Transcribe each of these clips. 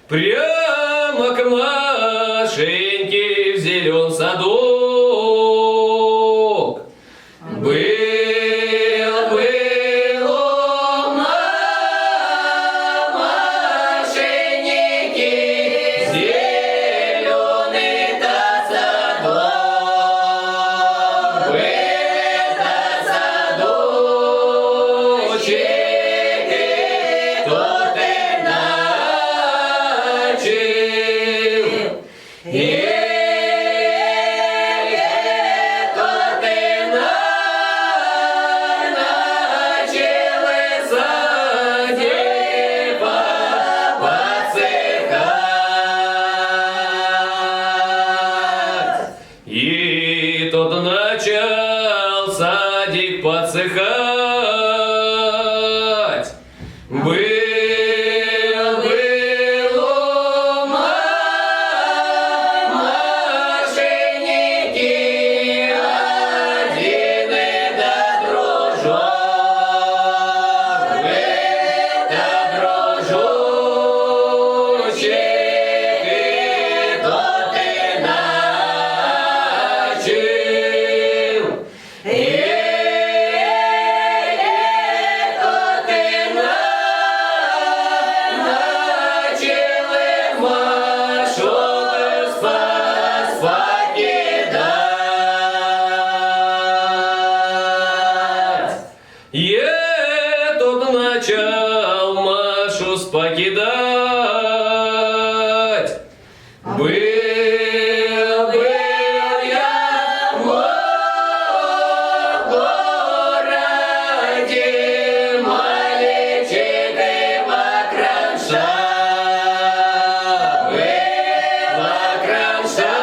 прямо к Машеньке в зелен садок. Был у Машеньки зеленый-то садок. Был-то садочек, тот и начал. И тот начал садик подсыхать. Был у Машеньки один это дружок. Это дружочек, и тот и я тут начал Машу покидать. Был я в городе мальчик и вакранша. Вакранша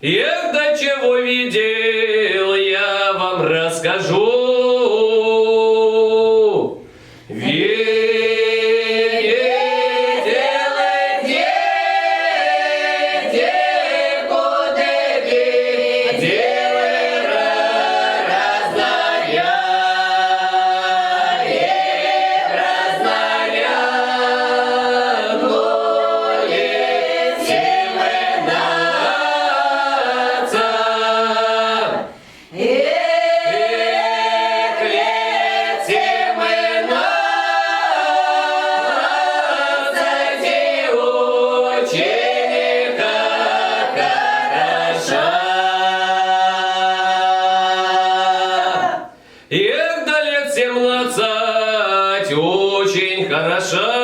Эх, до чего видел, я вам расскажу. Эх, до лет 17 очень хороша.